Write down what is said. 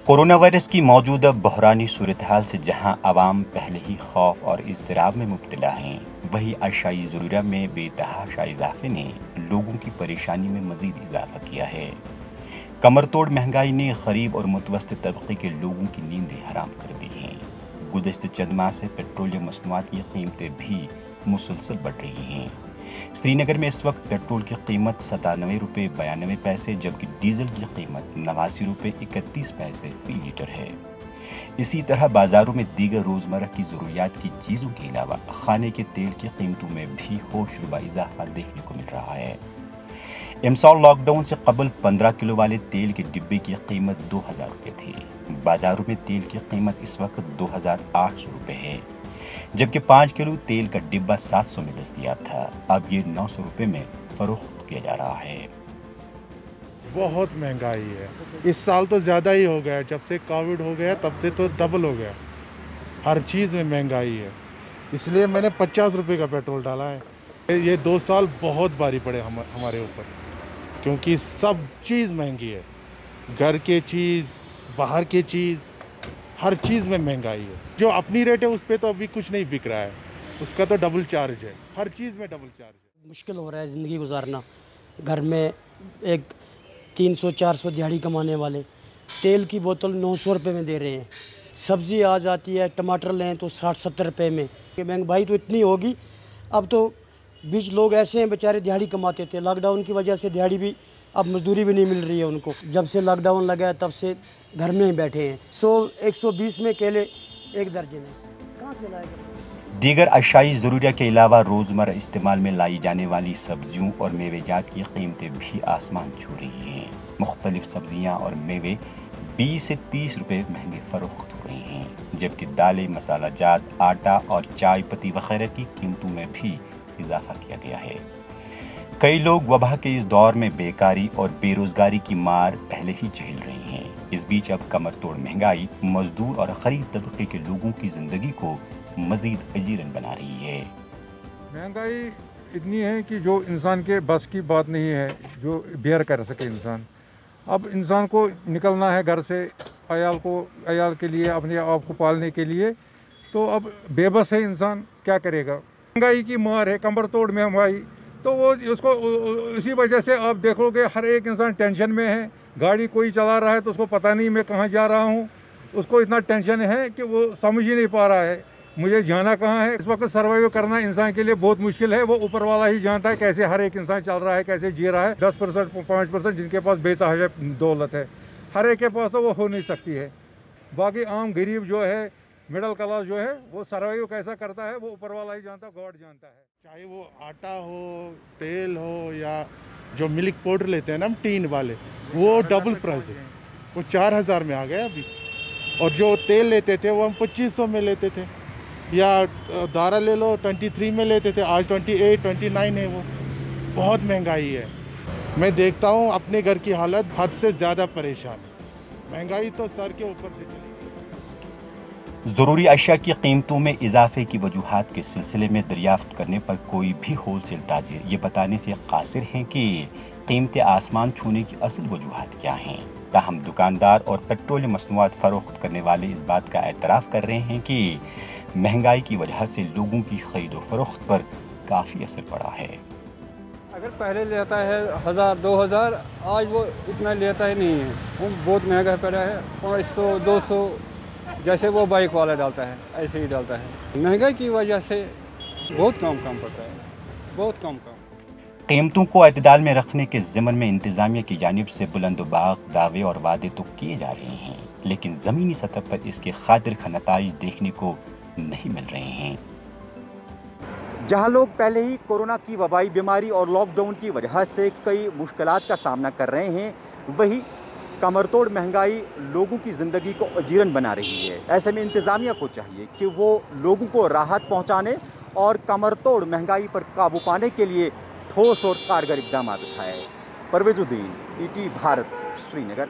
Corona virus की मौजूदा बहरानी सूरत हाल से जहां अवाम पहले ही खौफ और इज़्तिराब में मुब्तला हैं, वहीं अशाई ज़रूरिया में बेतहाशा इजाफे ने लोगों की परेशानी में मज़ीद इजाफा किया है। कमर तोड़ महंगाई ने गरीब और मुतवस्तित तबके के लोगों की नींदें हराम कर दी हैं। गुज़श्ते चंद माह से पेट्रोलियम मसनूआत की कीमतें भी मुसलसल बढ़ रही हैं। श्रीनगर में इस वक्त पेट्रोल की कीमत 97 रुपये 92 पैसे जबकि डीजल की कीमत 89 रुपये 31 पैसे फी लीटर है। इसी तरह बाजारों में दीगर रोज़मर्रा की ज़रूरियात की चीज़ों के अलावा खाने के तेल की कीमतों में भी होशरुबा इजाफा देखने को मिल रहा है। इमसाल लॉकडाउन से कबल 15 किलो वाले तेल के डिब्बे की कीमत 2000 रुपये थी। बाजारों में तेल की कीमत इस वक्त 2800 रुपये है, जबकि 5 किलो तेल का डिब्बा 700 में दस्तयाब था। अब ये 900 रुपये में फरोख्त किया जा रहा है। बहुत महंगाई है, इस साल तो ज़्यादा ही हो गया। जब से कोविड हो गया तब से तो डबल हो गया। हर चीज़ में महंगाई है, इसलिए मैंने 50 रुपये का पेट्रोल डाला है। ये 2 साल बहुत भारी पड़े हमारे ऊपर, क्योंकि सब चीज़ महंगी है। घर के चीज़, बाहर के चीज़, हर चीज़ में महंगाई है। जो अपनी रेट है उस पर तो अभी कुछ नहीं बिक रहा है, उसका तो डबल चार्ज है। हर चीज़ में डबल चार्ज है। मुश्किल हो रहा है ज़िंदगी गुजारना। घर में एक 300-400 दिहाड़ी कमाने वाले तेल की बोतल 900 रुपये में दे रहे हैं। सब्ज़ी आ जाती है, टमाटर लें तो 60-70 रुपये में। महंगाई तो इतनी होगी। अब तो बीच लोग ऐसे हैं बेचारे दिहाड़ी कमाते थे, लॉकडाउन की वजह से दिहाड़ी भी, अब मजदूरी भी नहीं मिल रही है उनको। जब से लॉकडाउन लगा है तब से घर में ही बैठे हैं। 100-120 में केले एक दर्जन है, कहाँ से लाएगा। दीगर अशाई ज़रूरिया के अलावा रोज़मर्रा इस्तेमाल में लाई जाने वाली सब्जियों और मेवेजात की कीमतें भी आसमान छू रही हैं। मुख्तलिफ सब्जियाँ और मेवे 20 से 30 रुपये महंगे फरोख्त हो रहे हैं, जबकि दालें, मसाला जात, आटा और चाय पत्ती वगैरह की कीमतों में भी इजाफा किया गया है। कई लोग वबा के इस दौर में बेकारी और बेरोजगारी की मार पहले ही झेल रहे हैं। इस बीच अब कमर तोड़ महंगाई मजदूर और गरीब तबके के लोगों की जिंदगी को मजीद अजीरन बना रही है। महंगाई इतनी है कि जो इंसान के बस की बात नहीं है, जो बेयर कर सके इंसान। अब इंसान को निकलना है घर से अयाल के लिए, अपने आप को पालने के लिए, तो अब बेबस है इंसान, क्या करेगा। महंगाई की मार है, कमर तोड़ महंगाई, तो वो उसको इसी वजह से आप देखोगे हर एक इंसान टेंशन में है। गाड़ी कोई चला रहा है तो उसको पता नहीं मैं कहाँ जा रहा हूँ, उसको इतना टेंशन है कि वो समझ ही नहीं पा रहा है मुझे जाना कहाँ है। इस वक्त सर्वाइव करना इंसान के लिए बहुत मुश्किल है। वो ऊपर वाला ही जानता है कैसे हर एक इंसान चल रहा है, कैसे जी रहा है। 10% 5% जिनके पास बेतहाशा दौलत है, हर एक के पास तो वो हो नहीं सकती है। बाकी आम गरीब जो है, मिडिल क्लास जो है, वो सर्वाइव कैसा करता है वो ऊपर वाला ही जानता है, गॉड जानता है। चाहे वो आटा हो, तेल हो, या जो मिल्क पाउडर लेते हैं ना हम टीन वाले, वो डबल प्राइस है। वो 4000 में आ गया अभी। और जो तेल लेते थे वो हम 2500 में लेते थे, या दारा ले लो 23 में लेते थे, आज 28 29 है। वो बहुत महंगाई है। मैं देखता हूँ अपने घर की हालत हद से ज़्यादा परेशान है। महंगाई तो सर के ऊपर से चली गई। ज़रूरी अशिया की कीमतों में इजाफे की वजूहात के सिलसिले में दरियाफ्त करने पर कोई भी होलसेल ताजिर ये बताने से कासिर हैं कि कीमतें आसमान छूने की असल वजूहात क्या हैं। ताहम दुकानदार और पेट्रोलियम मसनूआत फरोख्त करने वाले इस बात का एतराफ़ कर रहे हैं कि महंगाई की वजह से लोगों की खरीदो फरोख्त पर काफ़ी असर पड़ा है। अगर पहले लेता है 1000-2000, आज वो इतना लेता ही नहीं है। वो बहुत महंगा पड़ा है, 500-200 जैसे वो बाइक वाला डालता है ऐसे ही डालता है। महंगाई की वजह से बहुत कम पड़ता है, बहुत कम। कीमतों को एतदाल में रखने के ज़िम्मन में इंतज़ामिया की जानिब से बुलंदबाग दावे और वादे तो किए जा रहे हैं, लेकिन ज़मीनी सतह पर इसके खातिर खा नताइज देखने को नहीं मिल रहे हैं। जहां लोग पहले ही कोरोना की वबाई बीमारी और लॉकडाउन की वजह से कई मुश्किलात का सामना कर रहे हैं, वहीं कमरतोड़ महंगाई लोगों की ज़िंदगी को अजीरन बना रही है। ऐसे में इंतज़ामिया को चाहिए कि वो लोगों को राहत पहुंचाने और कमरतोड़ महंगाई पर काबू पाने के लिए ठोस और कारगर इक़दाम उठाए। परवेज़ुद्दीन, ET भारत, श्रीनगर।